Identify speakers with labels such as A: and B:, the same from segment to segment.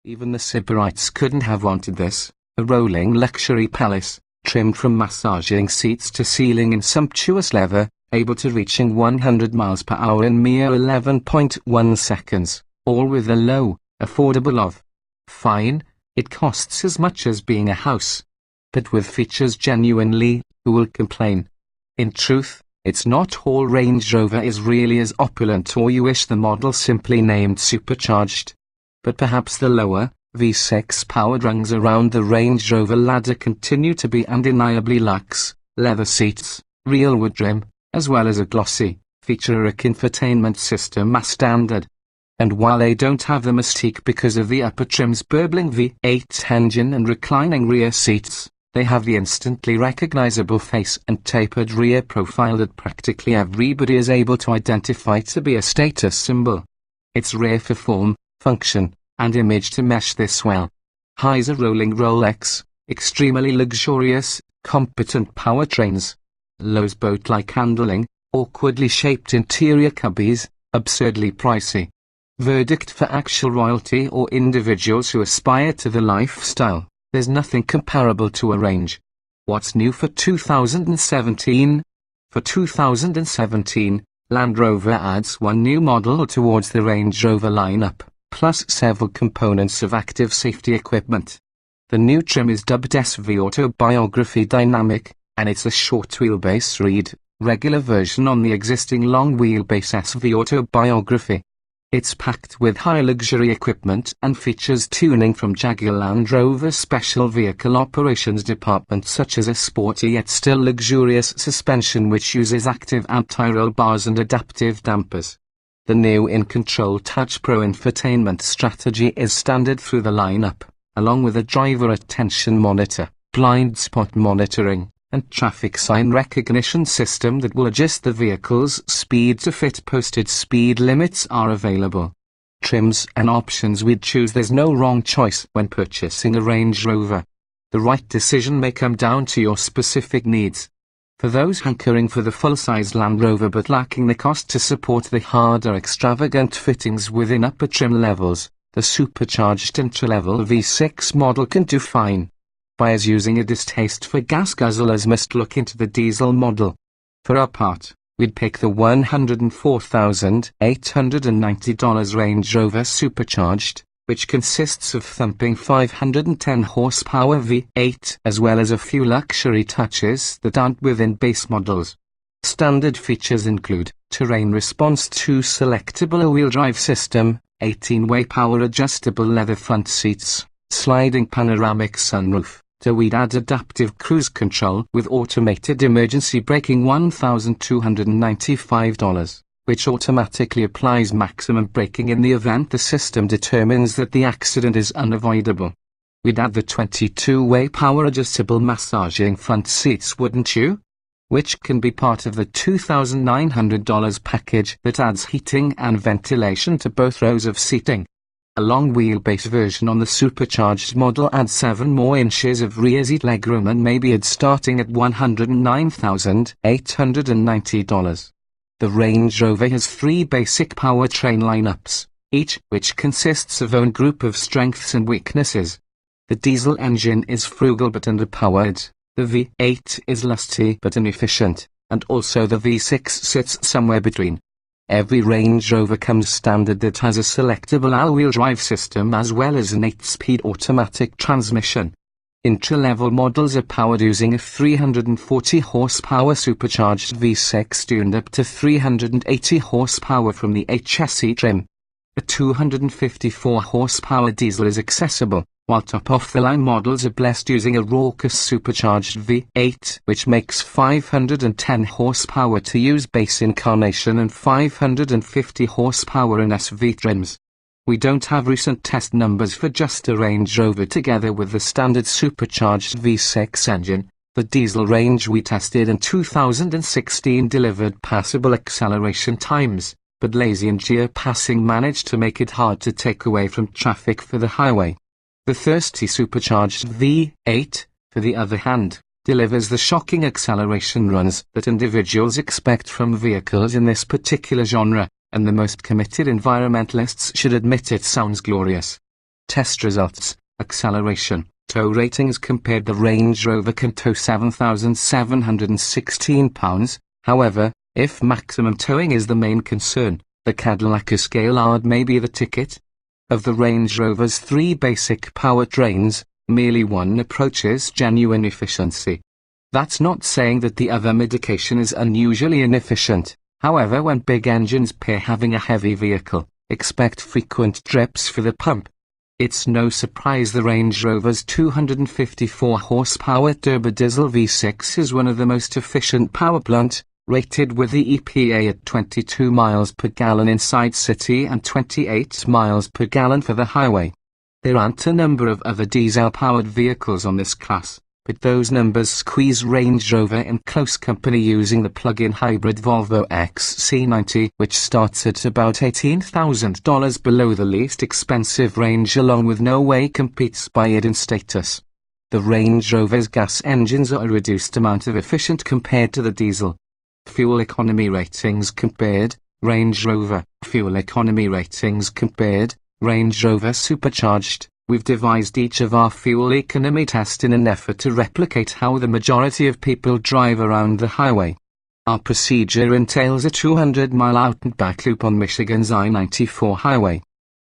A: Even the Sybarites couldn't have wanted this, a rolling luxury palace, trimmed from massaging seats to ceiling in sumptuous leather, able to reaching 100 miles per hour in mere 11.1 seconds, all with a low, affordable of. Fine, it costs as much as being a house. But with features genuinely, who will complain? In truth, it's not all Range Rover is really as opulent, or you wish the model simply named supercharged. But perhaps the lower, V6 powered rungs around the Range Rover ladder continue to be undeniably luxe: leather seats, real wood trim, as well as a glossy, feature-rich infotainment system as standard. And while they don't have the mystique because of the upper trim's burbling V8 engine and reclining rear seats, they have the instantly recognizable face and tapered rear profile that practically everybody is able to identify to be a status symbol. It's rare for form, function, and image to mesh this well. Highs a rolling Rolex, extremely luxurious, competent powertrains. Lows boat-like handling, awkwardly shaped interior cubbies, absurdly pricey. Verdict for actual royalty or individuals who aspire to the lifestyle: there's nothing comparable to a Range. What's new for 2017? For 2017, Land Rover adds one new model towards the Range Rover lineup, plus several components of active safety equipment. The new trim is dubbed SV Autobiography Dynamic, and it's a short wheelbase read, regular version on the existing long wheelbase SV Autobiography. It's packed with high luxury equipment and features tuning from Jaguar Land Rover Special Vehicle Operations Department, such as a sporty yet still luxurious suspension which uses active anti-roll bars and adaptive dampers. The new InControl Touch Pro infotainment strategy is standard through the lineup, along with a driver attention monitor, blind spot monitoring, and traffic sign recognition system that will adjust the vehicle's speed to fit posted speed limits are available. Trims and options we'd choose: there's no wrong choice when purchasing a Range Rover. The right decision may come down to your specific needs. For those hankering for the full-size Land Rover but lacking the cost to support the harder extravagant fittings within upper trim levels, the supercharged entry-level V6 model can do fine. Buyers using a distaste for gas guzzlers must look into the diesel model. For our part, we'd pick the $104,890 Range Rover Supercharged, which consists of thumping 510 horsepower V8 as well as a few luxury touches that aren't within base models. Standard features include terrain response to selectable all-wheel drive system, 18-way power adjustable leather front seats, sliding panoramic sunroof. We'd add adaptive cruise control with automated emergency braking $1,295, which automatically applies maximum braking in the event the system determines that the accident is unavoidable. We'd add the 22-way power adjustable massaging front seats, wouldn't you? Which can be part of the $2,900 package that adds heating and ventilation to both rows of seating. A long wheelbase version on the supercharged model adds 7 more inches of rear seat legroom and may be starting at $109,890. The Range Rover has 3 basic powertrain lineups, each which consists of own group of strengths and weaknesses. The diesel engine is frugal but underpowered, the V8 is lusty but inefficient, and also the V6 sits somewhere between. Every Range Rover comes standard that has a selectable all-wheel drive system as well as an 8-speed automatic transmission. Entry-level models are powered using a 340 horsepower supercharged V6 tuned up to 380 horsepower from the HSE trim. A 254 horsepower diesel is accessible, while top-off-the-line models are blessed using a raucous supercharged V8 which makes 510 horsepower to use base incarnation and 550 horsepower in SV trims. We don't have recent test numbers for just a Range Rover together with the standard supercharged V6 engine. The diesel range we tested in 2016 delivered passable acceleration times, but lazy and gear passing managed to make it hard to take away from traffic for the highway. The thirsty supercharged V8, for the other hand, delivers the shocking acceleration runs that individuals expect from vehicles in this particular genre, and the most committed environmentalists should admit it sounds glorious. Test results. Acceleration. Tow ratings compared. The Range Rover can tow 7,716 pounds, however, if maximum towing is the main concern, the Cadillac Escalade may be the ticket. Of the Range Rover's 3 basic powertrains, merely one approaches genuine efficiency. That's not saying that the other medication is unusually inefficient. However, when big engines pair having a heavy vehicle, expect frequent trips for the pump. It's no surprise the Range Rover's 254 horsepower turbodiesel V6 is one of the most efficient power plant, rated with the EPA at 22 miles per gallon inside city and 28 miles per gallon for the highway. There aren't a number of other diesel-powered vehicles on this class, but those numbers squeeze Range Rover in close company using the plug-in hybrid Volvo XC90, which starts at about $18,000 below the least expensive range, along with no way competes by it in status. The Range Rover's gas engines are a reduced amount of efficient compared to the diesel. Fuel economy ratings compared. Range Rover. Fuel economy ratings compared. Range Rover supercharged. We've devised each of our fuel economy tests in an effort to replicate how the majority of people drive around the highway. Our procedure entails a 200-mile out and back loop on Michigan's I-94 highway.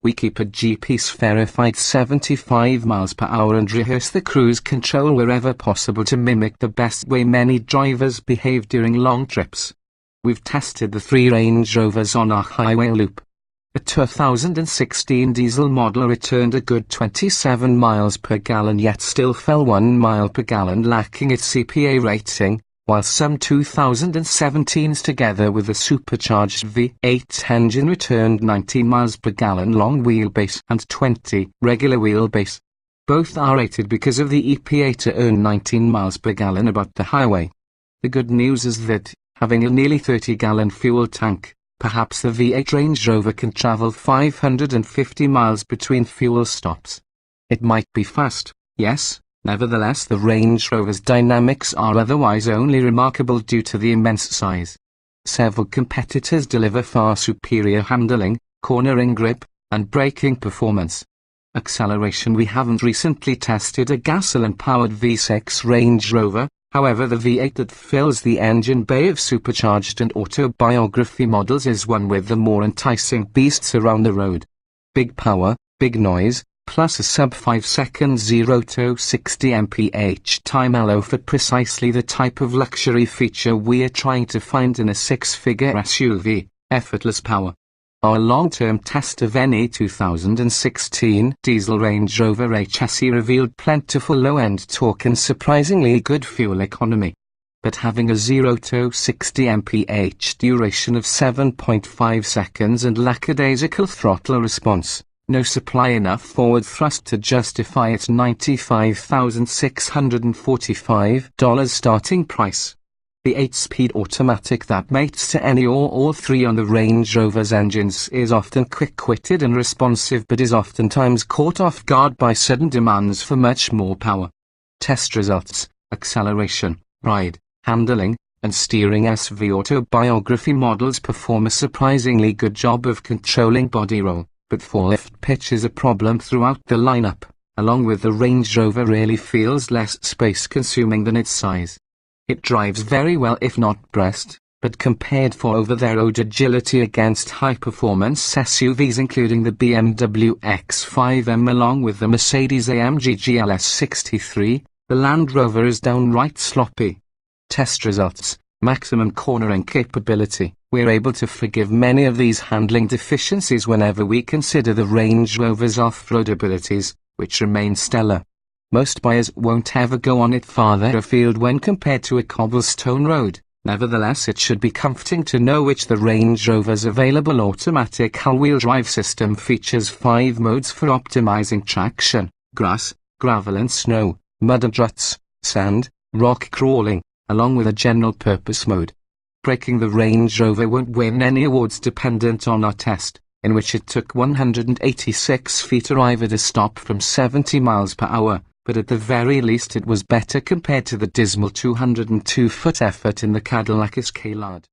A: We keep a GPS-verified 75 miles per hour and rehearse the cruise control wherever possible to mimic the best way many drivers behave during long trips. We've tested the 3 Range Rovers on our highway loop. A 2016 diesel model returned a good 27 miles per gallon yet still fell 1 mile per gallon, lacking its CPA rating, while some 2017s together with the supercharged V8 engine returned 19 miles per gallon long wheelbase and 20 regular wheelbase. Both are rated because of the EPA to earn 19 miles per gallon about the highway. The good news is that, having a nearly 30-gallon fuel tank, perhaps the V8 Range Rover can travel 550 miles between fuel stops. It might be fast, yes, nevertheless the Range Rover's dynamics are otherwise only remarkable due to the immense size. Several competitors deliver far superior handling, cornering grip, and braking performance. Acceleration. We haven't recently tested a gasoline-powered V6 Range Rover. However, the V8 that fills the engine bay of supercharged and autobiography models is one with the more enticing beasts around the road. Big power, big noise, plus a sub 5 second 0 to 60 mph time allow for precisely the type of luxury feature we're trying to find in a 6-figure SUV, effortless power. Our long-term test of any 2016 diesel Range Rover HSE revealed plentiful low-end torque and surprisingly good fuel economy. But having a 0 to 60 mph duration of 7.5 seconds and lackadaisical throttle response, no supply enough forward thrust to justify its $95,645 starting price. The 8-speed automatic that mates to any or all 3 on the Range Rover's engines is often quick-witted and responsive, but is oftentimes caught off guard by sudden demands for much more power. Test results. Acceleration, ride, handling, and steering. SV autobiography models perform a surprisingly good job of controlling body roll, but forelift pitch is a problem throughout the lineup. Along with the Range Rover really feels less space-consuming than its size. It drives very well if not pressed, but compared for over-the-road agility against high-performance SUVs including the BMW X5M along with the Mercedes-AMG GLS 63, the Land Rover is downright sloppy. Test results. Maximum cornering capability. We're able to forgive many of these handling deficiencies whenever we consider the Range Rover's off-road abilities, which remain stellar. Most buyers won't ever go on it farther afield when compared to a cobblestone road. Nevertheless, it should be comforting to know which the Range Rover's available automatic all-wheel drive system features 5 modes for optimizing traction: grass, gravel and snow, mud and ruts, sand, rock crawling, along with a general-purpose mode. Braking. The Range Rover won't win any awards dependent on our test, in which it took 186 feet to arrive at a stop from 70 miles per hour. But at the very least it was better compared to the dismal 202-foot effort in the Cadillac Escalade.